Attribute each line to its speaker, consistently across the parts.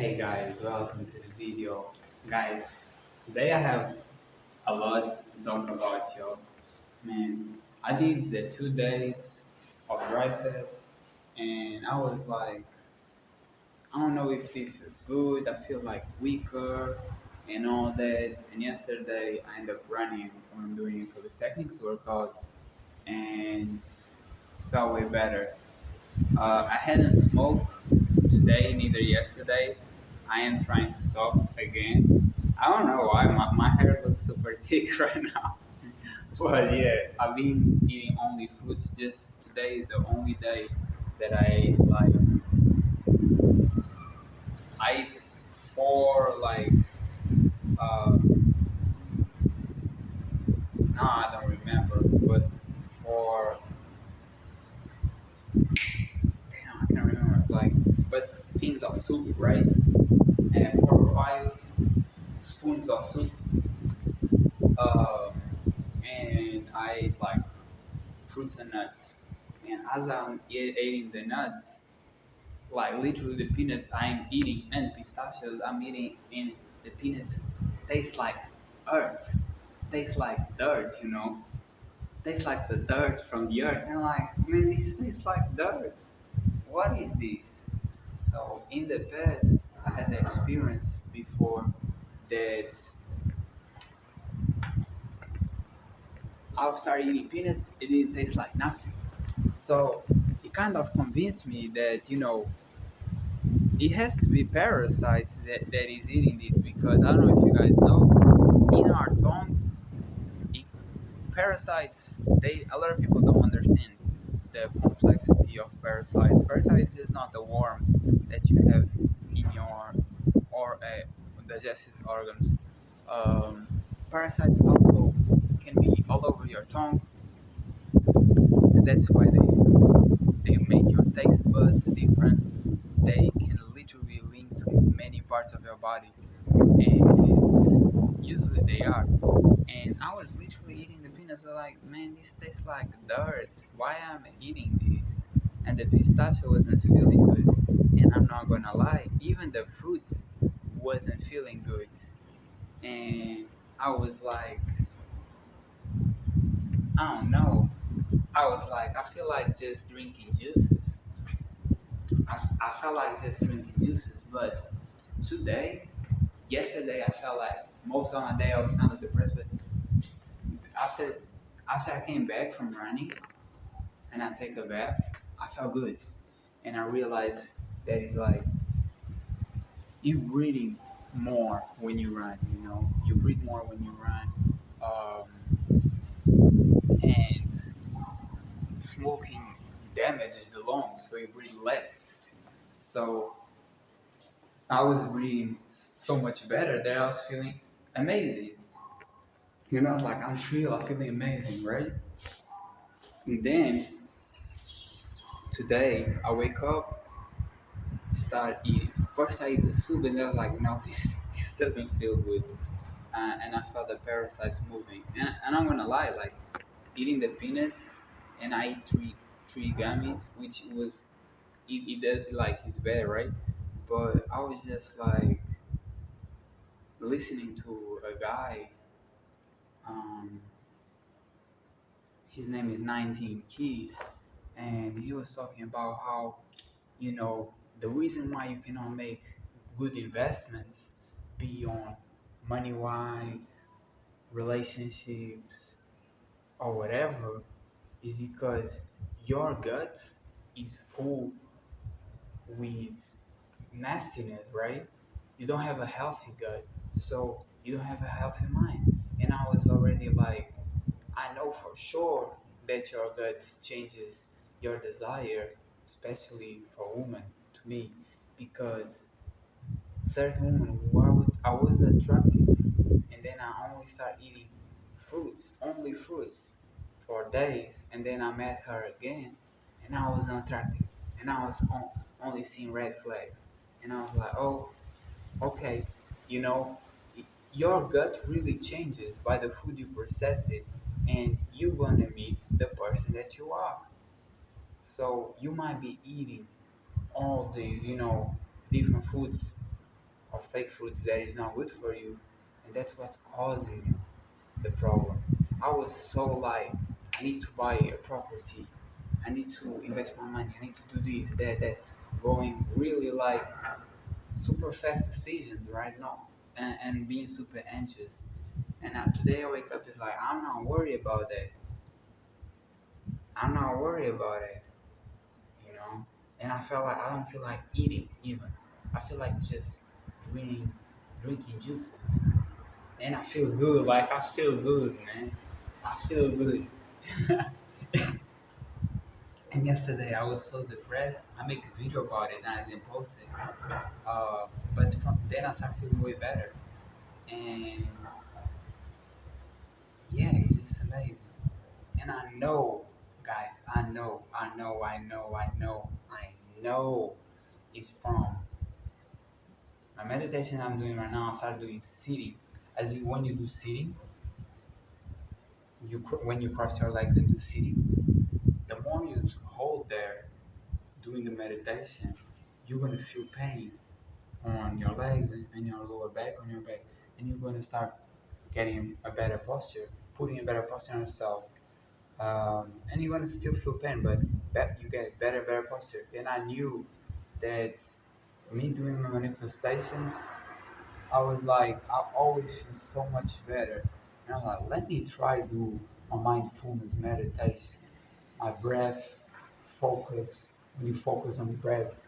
Speaker 1: Hey guys, welcome to the video. Guys, today I have a lot to talk about, yo. Man, I did the 2 days of dry fast and I was like, I don't know if this is good. I feel like weaker and all that. And yesterday I ended up running when I'm doing calisthenics workout and felt way better. I hadn't smoked today, neither yesterday. I am trying to stop again. I don't know why my hair looks super thick right now. But yeah, I've been eating only fruits. Just today is the only day that I eat four uh no, I don't remember, but for damn, I can't remember but things of soup, right? And 4 or 5 spoons of soup. Um, and I ate like fruits and nuts. And as I'm eating the nuts, like literally the peanuts I'm eating and pistachios I'm eating, and the peanuts taste like earth, taste like dirt, taste like the dirt from the earth. And like, man, this tastes like dirt. What is this? So in the past, I had the experience before that I'll start eating peanuts, it didn't taste like nothing. So it kind of convinced me that, it has to be parasites that is eating this, because I don't know if you guys know, in our tongues, it, parasites, a lot of people don't understand the complexity of parasites. Parasites is just not the worms that you have in your or digestive organs. Um, Parasites also can be all over your tongue, and that's why they make your taste buds different. They can literally link to many parts of your body, and usually they are. And I was literally eating the peanuts. I'm like, man, this tastes like dirt. Why am I eating this? And the pistachio wasn't feeling good. And I'm not gonna lie, even the fruits wasn't feeling good. And I was like, I don't know. I was like, I feel like just drinking juices. I felt like just drinking juices, but today, yesterday, I felt like most of my day I was kind of depressed. But after after I came back from running and I take a bath, I felt good, and I realized that it's like you breathing more when you run. You breathe more when you run, and smoking damages the lungs, so you breathe less. So I was breathing so much better that I was feeling amazing. I was like, I'm chill, I'm feeling amazing, right? And then today I wake up, start eating. First I eat the soup, and I was like, no, this doesn't feel good. And I felt the parasites moving. And I'm gonna lie, like eating the peanuts, and I eat three gummies, which was it did like is bad, right? But I was just like listening to a guy. Um, his name is 19 Keys, and he was talking about how the reason why you cannot make good investments beyond money wise, relationships, or whatever is because your gut is full with nastiness, right? You don't have a healthy gut, so you don't have a healthy mind. And I was already like, I know for sure that your gut changes your desire, especially for women, to me, because certain women who I was attractive, and then I only start eating fruits, only fruits, for days, and then I met her again, and I was unattractive, and I was only seeing red flags, and I was like, oh, okay, you know, your gut really changes by the food you process it, and you're gonna meet the person that you are. So you might be eating all these, different foods of fake fruits that is not good for you, and that's what's causing the problem. I was so like, I need to buy a property, I need to invest my money, I need to do this, that, going really like super fast decisions right now, and being super anxious. And today I wake up, it's like, I'm not worried about that. I'm not worried about it, you know. And I felt like I don't feel like eating even. I feel like just drinking, drinking juices, and I feel good. Like I feel good, man. I feel good. And yesterday I was so depressed. I make a video about it and I didn't post it. But from then I started feeling way better. And yeah, it's just amazing. And I know, guys, I know it's from my meditation I'm doing right now. I started doing sitting. When you do sitting, when you cross your legs and do sitting, the more you hold there doing the meditation, you're gonna feel pain on your legs and your lower back, on your back, and you're gonna start getting a better posture, putting a better posture on yourself, and you're gonna still feel pain, but you get better posture. And I knew that me doing my manifestations, I was like, I always feel so much better. And I'm like, let me try do my mindfulness meditation, my breath focus. When you focus on the breath,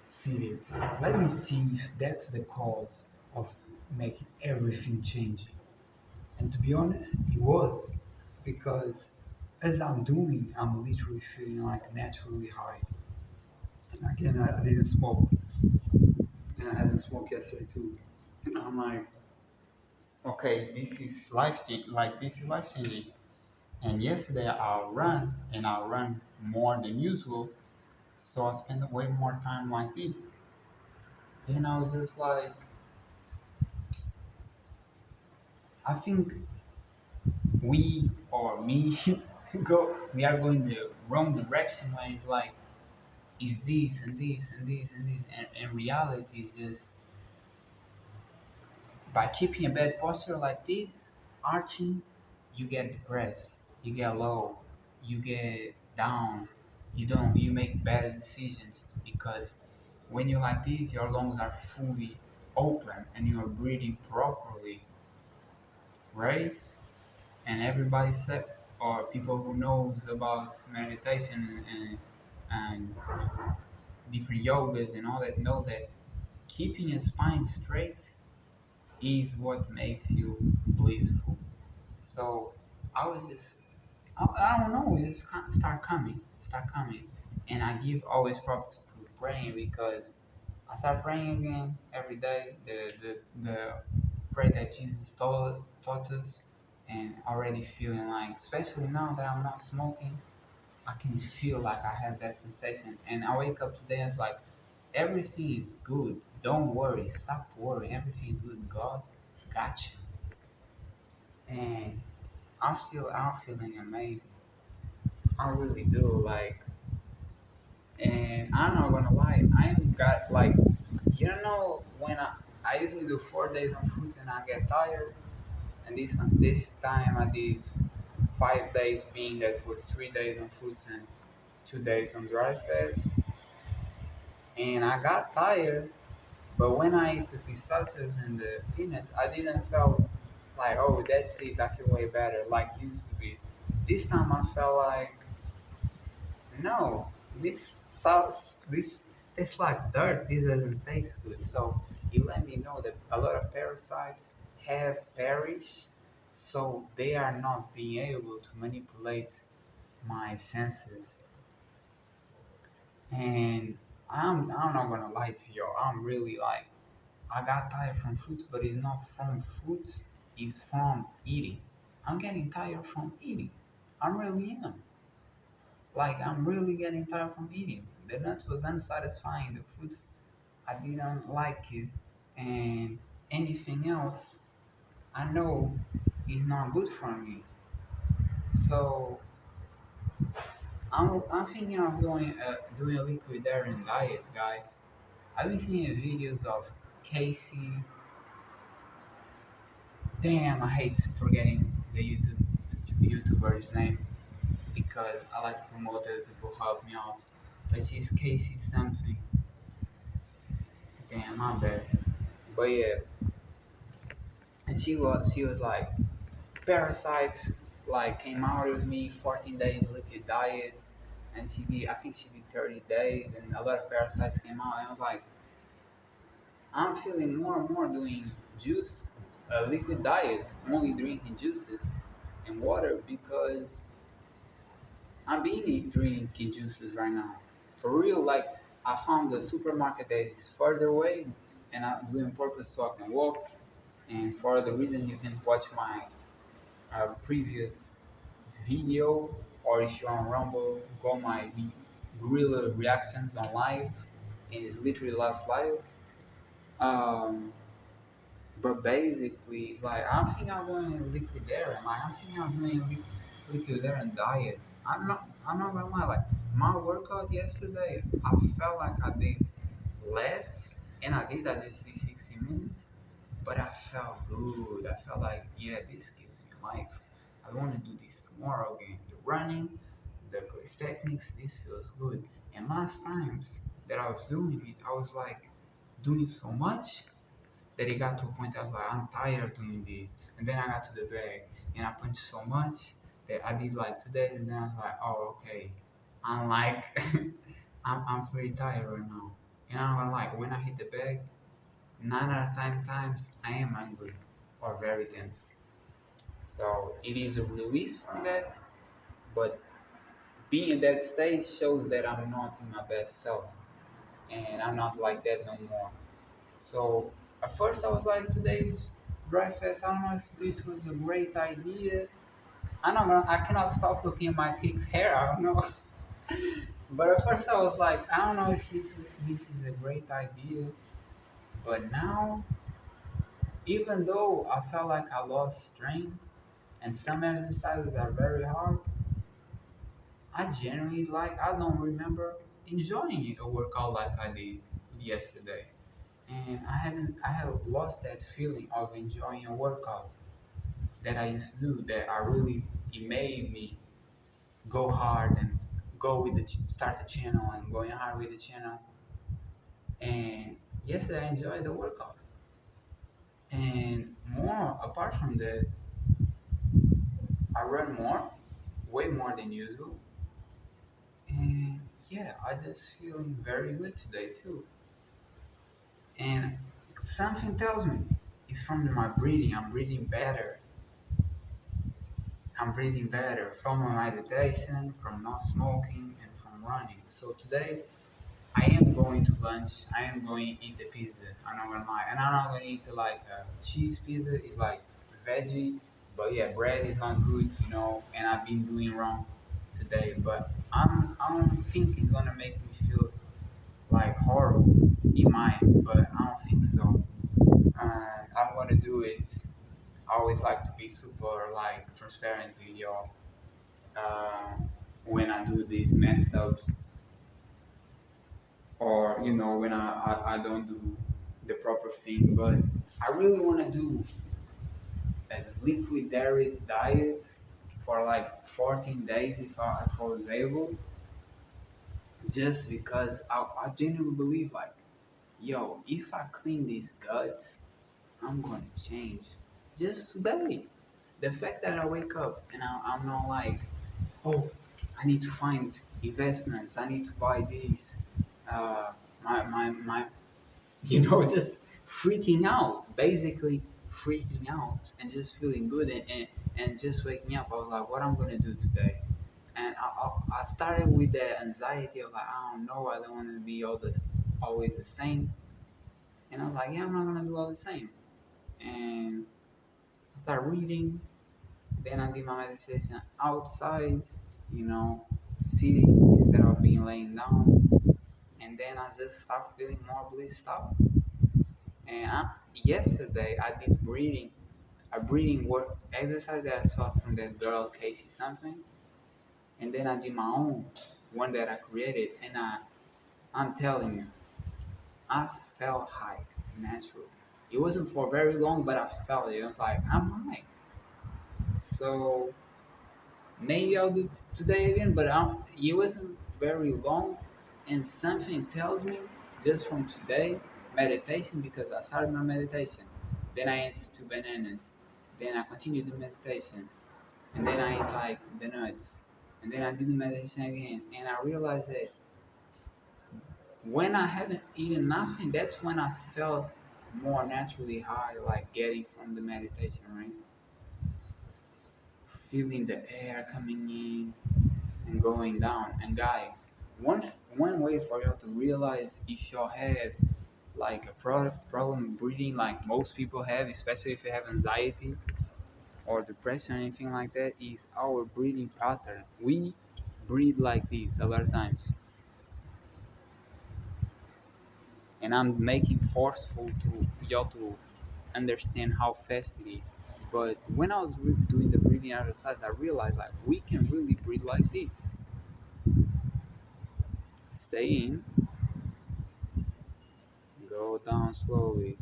Speaker 1: seated. Let me see if that's the cause of making everything changing. And to be honest, it was, because as I'm doing, I'm literally feeling like naturally high. And again, I didn't smoke, and I hadn't smoked yesterday too. And I'm like, okay, this is life changing. Like this is life changing. And yesterday I run more than usual, so I spend way more time like this. And I was just like, I think we or me we are going the wrong direction when it's like, is this and this and this and this, and reality is just by keeping a bad posture like this, arching, you get depressed, you get low, you get down, you make better decisions, because when you're like this, your lungs are fully open and you're breathing properly, right? And everybody said, or people who knows about meditation and different yogas and all that, know that keeping your spine straight is what makes you blissful. So I was just, I don't know, it just start coming, and I give always props to praying, because I start praying again every day. The pray that Jesus taught us, and already feeling like, especially now that I'm not smoking, I can feel like I have that sensation, and I wake up today and it's like, everything is good. Don't worry. Stop worrying. Everything is good. God got you. And I'm feeling amazing. I really do. Like, and I'm not gonna lie. I ain't got like, when I usually do 4 days on fruits and I get tired. And this time I did 5 days, being that was 3 days on fruits and 2 days on dry fast. And I got tired. But when I ate the pistachios and the peanuts, I didn't feel like, oh, that's it. I feel way better like used to be. This time I felt like, no, this sauce, this tastes like dirt. This doesn't taste good. So you let me know that a lot of parasites have perished, so they are not being able to manipulate my senses. And I'm not gonna lie to you. I'm really like, I got tired from fruits, but it's not from fruits, it's from eating. I'm getting tired from eating. I really am. Like, I'm really getting tired from eating. The nuts was unsatisfying, the fruits, I didn't like it. And anything else, I know is not good for me. So, I'm thinking of doing a liquidarian diet, guys. I've been seeing videos of Casey. Damn, I hate forgetting the YouTuber's name because I like to promote it. People help me out. But she's Casey something. Damn, my bad. But yeah, and she was like parasites like came out of me 14 days liquid diets, and she did I think she did 30 days, and a lot of parasites came out, and I was like, I'm feeling more and more doing juice, liquid diet, only drinking juices and water because I'm being drinking juices right now. For real, like I found a supermarket that is further away, and I'm doing purpose so I can walk. And for the reason, you can watch my previous video, or if you're on Rumble, go my gorilla reactions on live, and it's literally last live. Um, but basically, it's like I'm thinking I'm doing liquidarian. Like I'm thinking I'm doing liquidarian diet. I'm not gonna lie. Like my workout yesterday, I felt like I did less, and I did 60 minutes, but I felt good. I felt like, yeah, this gives me life. I want to do this tomorrow again. The running, the techniques, this feels good. And last times that I was doing it, I was like doing so much that it got to a point I was like, I'm tired of doing this. And then I got to the bag and I punched so much that I did like 2 days, and then I was like, oh, okay. I'm like, I'm pretty tired right now. And I'm like, when I hit the bag, 9 out of 10 times I am angry or very tense. So it is a release from that, but being in that stage shows that I'm not in my best self, and I'm not like that no more. So at first I was like, today's drive fast. I don't know if this was a great idea. I cannot stop looking at my thick hair. I don't know. But at first I was like, I don't know if this is a great idea. But now, even though I felt like I lost strength and some exercises are very hard, I generally like, I don't remember enjoying a workout like I did yesterday. And I had lost that feeling of enjoying a workout that I used to do, that I really, it made me go hard and go with start the channel and going hard with the channel. And yesterday I enjoyed the workout. And more apart from that, I run more, way more than usual. And yeah, I just feeling very good today too. And something tells me it's from my breathing. I'm breathing better. I'm breathing better from my meditation, from not smoking, and from running. So today I am going to lunch. I am going to eat the pizza. I'm not gonna lie, and I'm not gonna eat the like cheese pizza. It's like veggie, but yeah, bread is not good, And I've been doing wrong today, but I don't think it's gonna make me feel like horrible. It might, but I don't think so. I'm gonna do it. I always like to be super like transparent with y'all uh, when I do these mess ups, or when I don't do the proper thing. But I really want to do a liquid dairy diet for like 14 days if I was able, just because I genuinely believe like, yo, if I clean this gut, I'm gonna change just today. The fact that I wake up and I'm not like, oh, I need to find investments, I need to buy this. Uh, my just freaking out, basically freaking out, and just feeling good, and just waking up. I was like, what I'm gonna do today? And I started with the anxiety of like, I don't know, I don't want to be always the same. And I was like, yeah, I'm not gonna do all the same. And I started reading. Then I did my meditation outside, sitting instead of being laying down. And then I just start feeling more blissed out. And yesterday I did a breathing work exercise that I saw from that girl Casey something, and then I did my own one that I created, and I'm telling you, I felt high. natural. It wasn't for very long, but I felt it. I was like, I'm high. So maybe I'll do today again, but it wasn't very long. And something tells me just from today, meditation, because I started my meditation. Then I ate two bananas. Then I continued the meditation. And then I ate like the nuts. And then I did the meditation again. And I realized that when I hadn't eaten nothing, that's when I felt more naturally high, like getting from the meditation, right? Feeling the air coming in and going down. And guys, one way for you to realize if you have like a problem breathing, like most people have, especially if you have anxiety or depression or anything like that, is our breathing pattern. We breathe like this a lot of times, and I'm making forceful to y'all to understand how fast it is. But when I was doing the breathing exercise, I realized like we can really breathe like this. Stay in, go down slowly,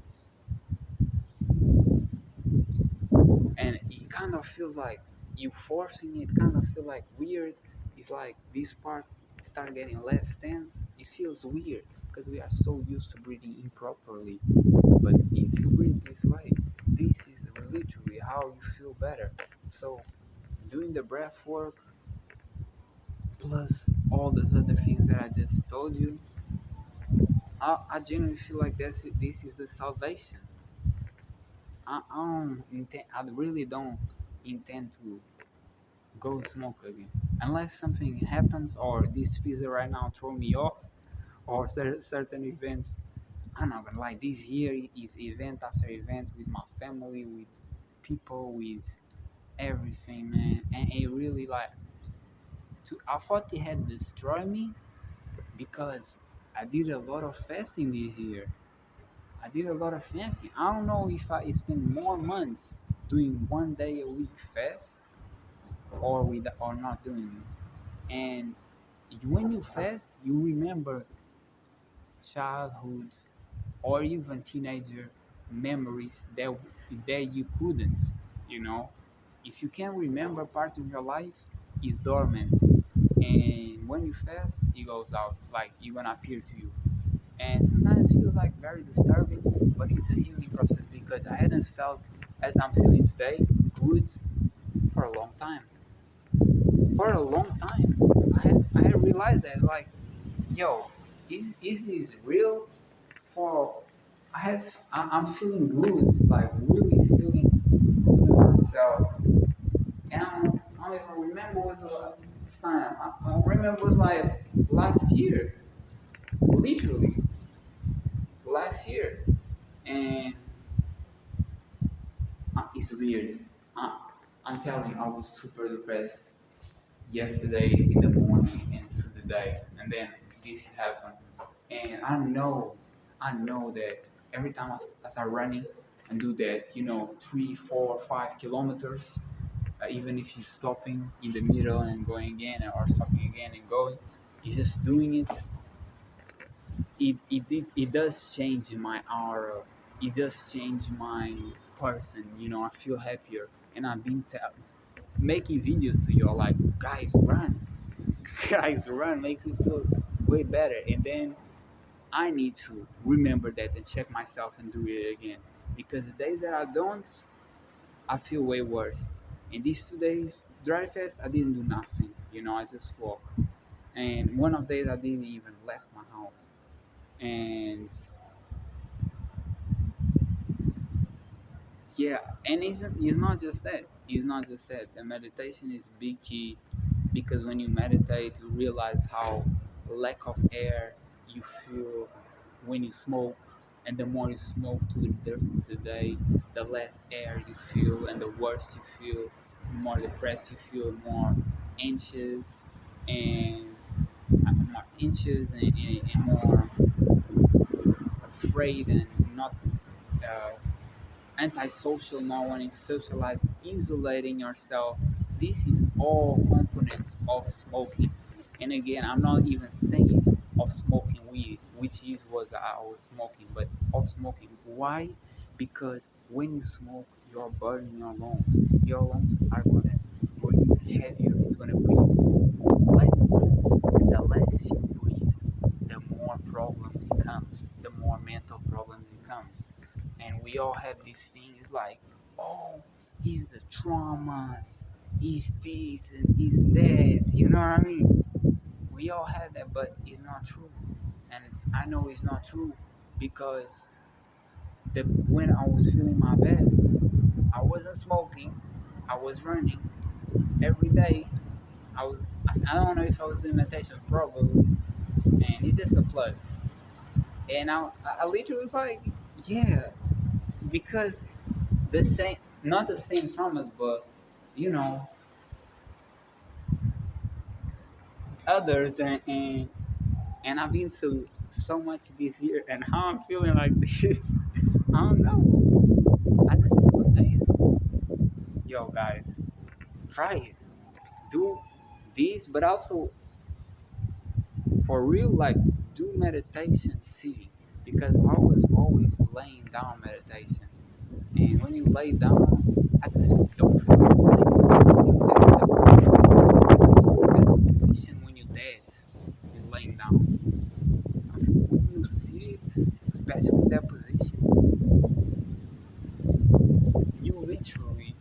Speaker 1: and it kind of feels like you forcing it. Kind of feel like weird. It's like this part start getting less tense. It feels weird because we are so used to breathing improperly. But if you breathe this way, this is literally how you feel better. So doing the breath work plus all those other things that I just told you, I genuinely feel like this is the salvation. I don't intend. I really don't intend to go smoke again unless something happens or this pizza right now throw me off or certain events. I'm not gonna lie. This year is event after event with my family, with people, with everything, man. And it really like I thought it had destroyed me because I did a lot of fasting this year. I did a lot of fasting. I don't know if I spend more months doing 1 day a week fast or not doing it. And when you fast, you remember childhood or even teenager memories that you couldn't. You know, if you can remember part of your life, is dormant, and when you fast, it goes out like it gonna appear to you. And sometimes it feels like very disturbing, but it's a healing process because I hadn't felt as I'm feeling today good for a long time. For a long time, I had realized that like, yo, is this real? For I'm feeling good, like really feeling good in myself, and I don't even remember what was the last time. I remember it was like last year, literally last year, and it's weird. Uh, I'm telling you, I was super depressed yesterday in the morning and through the day, and then this happened. And I know that every time I start running and do that, 3, 4, 5 kilometers, even if you're stopping in the middle and going again or stopping again and going, it's just doing it. It does change my aura. It does change my person. I feel happier, and I've been making videos to you all like, guys, run, guys, run makes me feel way better, and then I need to remember that and check myself and do it again. Because the days that I don't, I feel way worse. And these 2 days, dry fast, I didn't do nothing. I just walk. And one of the days I didn't even left my house. And yeah, and it's not just that. It's not just that. The meditation is big key because when you meditate, you realize how lack of air you feel when you smoke, and the more you smoke today, the less air you feel, and the worse you feel, the more depressed you feel, more anxious, and and more afraid and not uh, antisocial, not wanting to socialize, isolating yourself. This is all components of smoking. And again, I'm not even saying of smoking weed, which is was I was smoking, but of smoking Why? Because when you smoke, you're burning your lungs. Your lungs are gonna breathe heavier. It's gonna breathe less. And the less you breathe, the more problems it comes. The more mental problems it comes. And we all have these things like, oh, is the traumas, is this and is that. You know what I mean? We all have that, but it's not true. And I know it's not true because when I was feeling my best, I wasn't smoking, I was running every day. I was I don't know if I was doing meditation, probably, and it's just a plus. And I literally was like, yeah, because the same, not the same traumas, but you know, others, and I've been to so much this year, and how I'm feeling like this, I don't know. I just feel amazing. Yo, guys, try it. Do this, but also for real, like do meditation sitting because I was always laying down meditation, and when you lay down, I just don't feel like I think that's a position when you're dead, you're laying down. I think when you sit, especially that position, you literally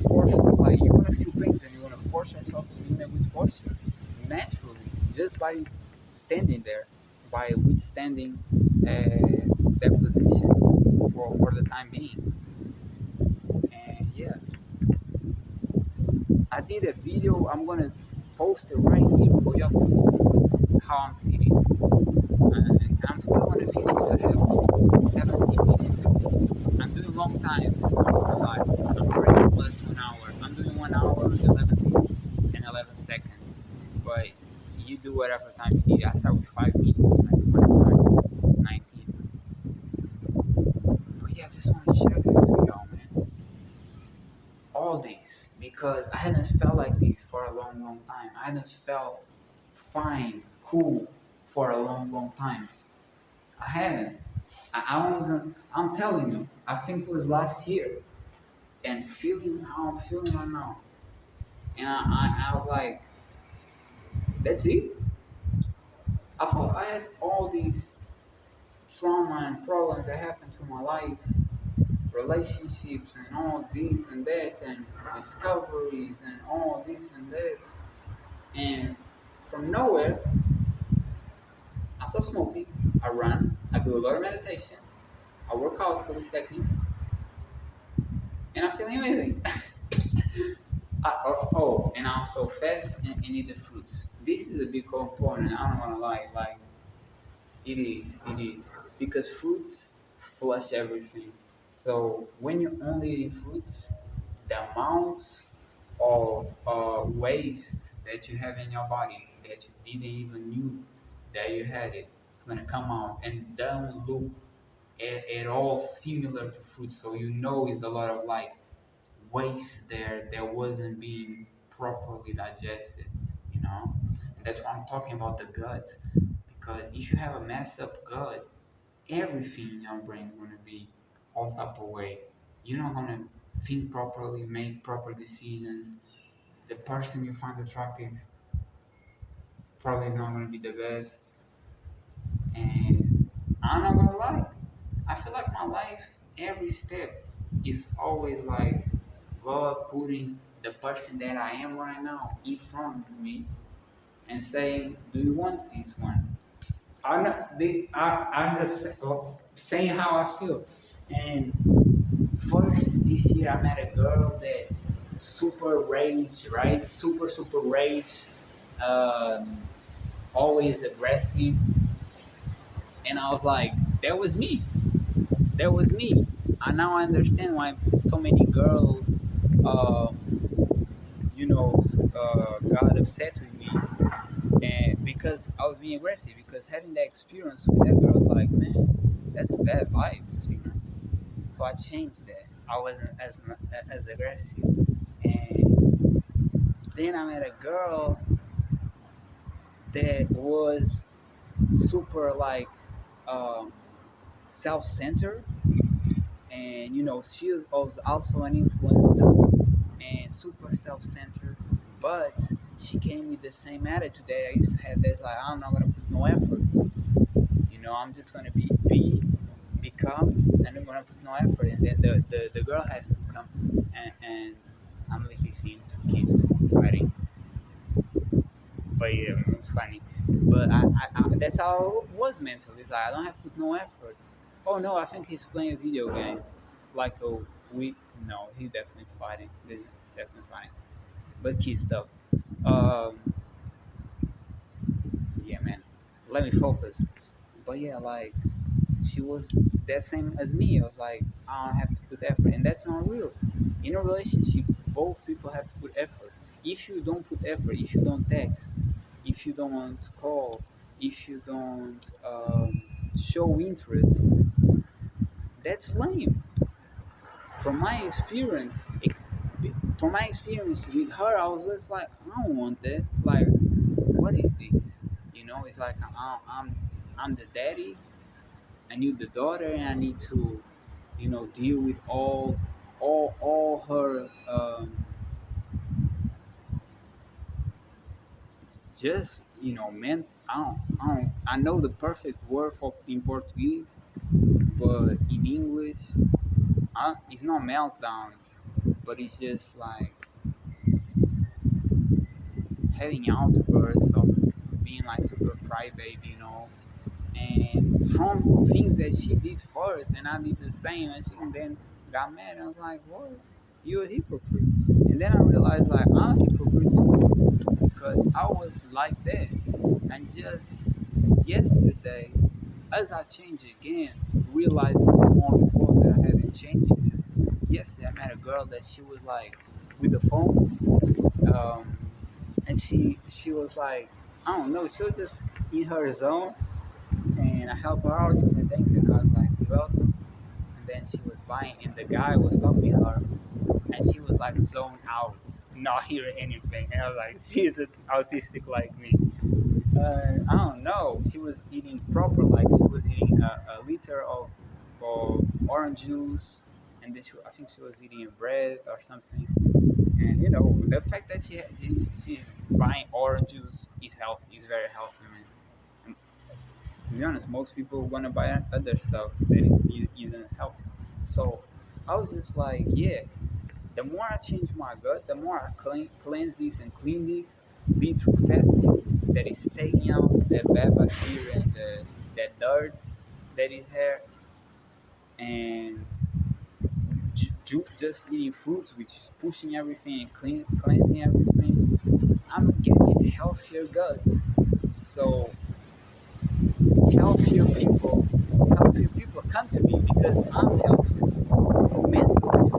Speaker 1: force, like you're gonna feel pains and you're gonna force yourself to be in a good posture naturally just by standing there, by withstanding that position for the time being. And yeah, I did a video. I'm gonna post it right here for y'all to see how I'm sitting. And I'm still gonna finish. I have 17 minutes. I'm doing long times. I'm gonna lie. I'm already plus 1 hour. I'm doing 1 hour, 11 minutes, and 11 seconds. But you do whatever time you need. I start with 5 minutes. Right? When I start 19. But yeah, I just want to share this with y'all, man. All this because I hadn't felt like this for a long, long time. I hadn't felt fine, cool for a long, long time. I hadn't. I don't even. I'm telling you. I think it was last year, and feeling how I'm feeling right now, and I was like, that's it. I thought I had all these trauma and problems that happened to my life, relationships and all this and that, and discoveries and all this and that, and from nowhere, I start smoking. I run. I do a lot of meditation. I work out with these techniques, and I'm feeling amazing. And also fast and eat the fruits. This is a big component. I don't want to lie. Like it is because fruits flush everything. So when you only eat fruits, the amount of waste that you have in your body that you didn't even knew that you had it, it's gonna come out and don't look at all similar to fruits. So you know it's a lot of like waste there that wasn't being properly digested, you know? And that's why I'm talking about the gut. Because if you have a messed up gut, everything in your brain is gonna be all type of way. You're not gonna think properly, make proper decisions. The person you find attractive probably is not gonna be the best. And I'm not gonna lie, I feel like my life, every step is always like God putting the person that I am right now in front of me and saying, "Do you want this one?" I'm just saying how I feel. And first this year, I met a girl that super rage, right? Super rage, um, always aggressive, and I was like, that was me. That was me. And now I understand why so many girls, um, got upset with me, and because I was being aggressive. Because having that experience with that girl, I was like, man, that's bad vibes, you know. So I changed that. I wasn't as aggressive, and then I met a girl that was super like um, self-centered, and she was also an influencer and super self-centered. But she came with the same attitude that I used to have. That's like, I'm not gonna put no effort. I'm just gonna become, and I'm gonna put no effort. And then the girl has to come, and I'm literally seeing two kids fighting. But yeah, it's funny. But I that's how it was mentally. It's like I don't have to put no effort. Oh no, I think he's playing a video game. Like a week. No, he's definitely fighting. He's definitely fighting. But kid stuff. Um, yeah, man. Let me focus. But yeah, like she was that same as me. I was like, I don't have to put effort, and that's not real. In a relationship, both people have to put effort. If you don't put effort, if you don't text, if you don't call, if you don't show interest, that's lame. From my experience, from my experience with her, I was just like, I don't want that. Like, what is this? It's like I'm the daddy, and you the daughter, and I need to deal with all her just man. I know the perfect word for in Portuguese, but in English, it's not meltdowns, but it's just like having outbursts of being like super crybaby. And from things that she did first, and I did the same, and she then got mad. I was like, "What? You a hypocrite?" And then I realized like I'm a hypocrite too, because I was like that, and just yesterday, as I changed again, realizing more flaws that I haven't changed in them. Yesterday, I met a girl that she was like with the phones, um, and she was like, I don't know, she was just in her zone, and I helped her out. She said thanks, and I was like, you're welcome. And then she was buying, and the guy was talking to her, and she was like zoned out, not hearing anything. And I was like, she's autistic like me. I don't know. She was eating proper, like she was eating a liter of orange juice, and then I think she was eating a bread or something. And the fact that she's buying orange juice is healthy, is very healthy, man. And to be honest, most people want to buy other stuff that isn't healthy. So I was just like, yeah, the more I change my gut, the more I cleanse this and clean this, be through fasting, that is taking out the bad bacteria and the dirt that is here, and just eating fruits, which is pushing everything and cleansing everything. I'm getting a healthier gut. So healthier people, healthier people come to me because I'm healthy mentally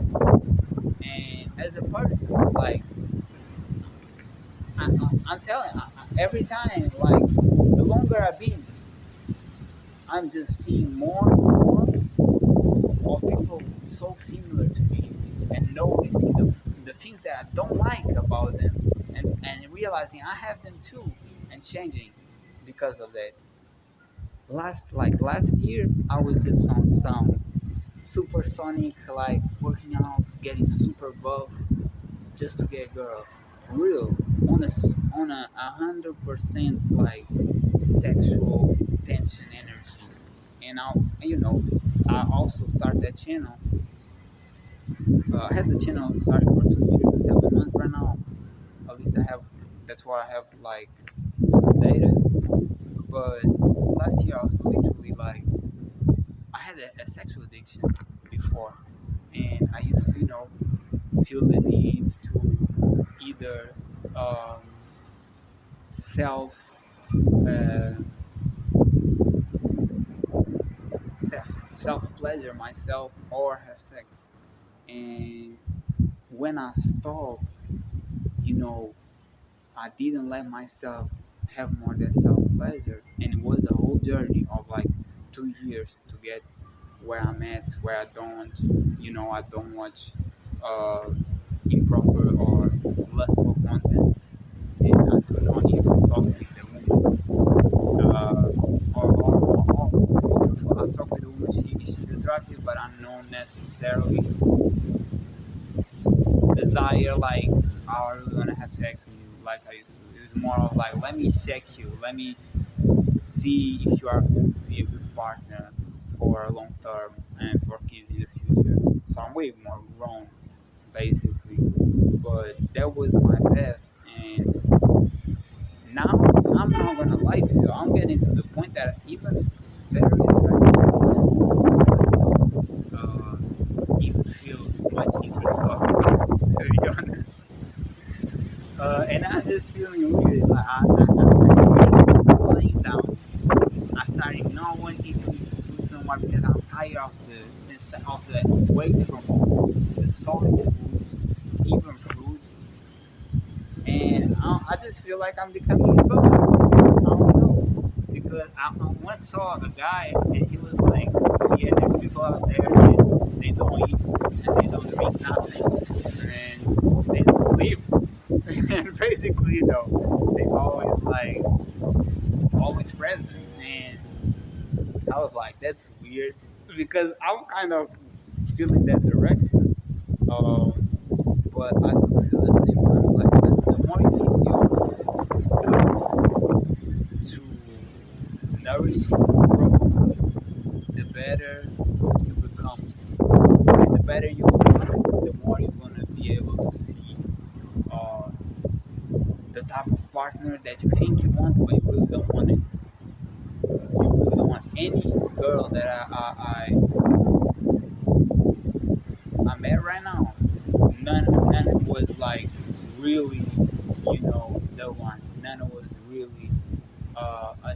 Speaker 1: and as a person. Like I'm telling, every time, like the longer I've been, I'm just seeing more and more of people so similar to me, and noticing the things that I don't like about them, and realizing I have them too, and changing because of that. Last year, I was just on some supersonic, like working out, getting super buff, just to get girls. For real, on a 100% like sexual tension energy. And I also started that channel. I had the channel started for 2 years and 7 months right now. At least I have. That's what I have like data. But last year I was literally like I had a sexual addiction before, and I used to feel the need to either um, self uh, self pleasure myself or have sex. And when I stopped, you know, I didn't let myself have more than self pleasure, and it was a whole journey of like 2 years to get where I'm at, where I don't watch uh, improper or lustful content, and I do not even talk with the woman, or to be truthful, I'll talk with a woman, she's attractive, but I don't necessarily desire like, oh, I really want to have sex with you like I used to. It was more of like, let me check you, let me see if you are going to be a good partner for a long term and for kids in the future. So I'm way more grown, basically. But that was my path, and now I'm not gonna lie to you. I'm getting to the point that even very attractive women don't even feel much interest of me, to be honest. And I'm just feeling weird. Like I started laying down. I started not wanting to eat food somewhere because I'm tired of the sense of the weight from the solid foods, even fruits. And I just feel like I'm becoming a bum. I don't know, because I once saw a guy and he was like, "Yeah, there's people out there that they don't eat and they don't drink nothing and they don't sleep." And basically, they always like always present. And I was like, "That's weird," because I'm kind of feeling that direction. Um, but I do feel at the same time like the more you give your guts to nourishing growth, the better you become. And the better you become, the more you're gonna be able to see uh, the type of partner that you think you want, but you really don't want it. You really don't want any girl that I met right now. None was like really, the one. None was really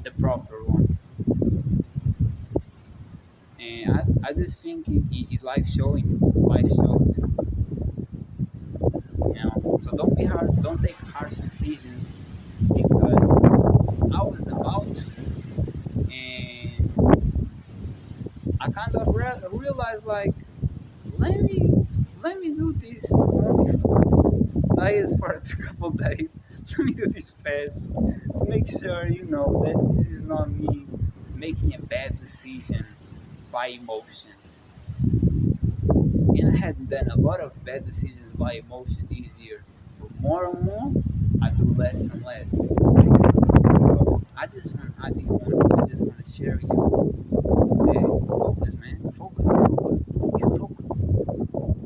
Speaker 1: the proper one. And I just think it's life showing you. Life shows you. So don't be hard. Don't take harsh decisions, because I was about to, and I kind of realized like, let me let me do this only fast diets for a couple days. Let me do this fast to make sure that this is not me making a bad decision by emotion. And I had done a lot of bad decisions by emotion this year, but more and more I do less and less. So I just want to share with you. Hey, focus, man. Focus, focus.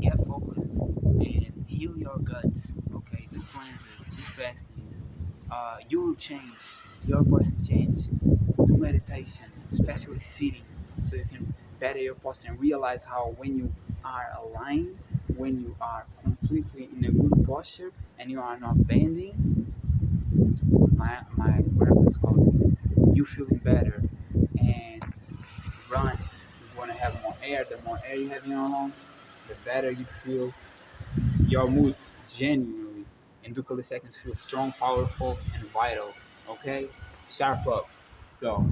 Speaker 1: Get focused and heal your guts. Okay, do cleanses, do fastings. You will change. Your person change. Do meditation, especially sitting, so you can better your posture and realize how when you are aligned, when you are completely in a good posture and you are not bending, my grandpa is called, you feeling better. And run, you want to have more air. The more air you have in your lungs, the better you feel your mood genuinely. And do seconds feel strong, powerful, and vital. Okay, sharp up. Let's go.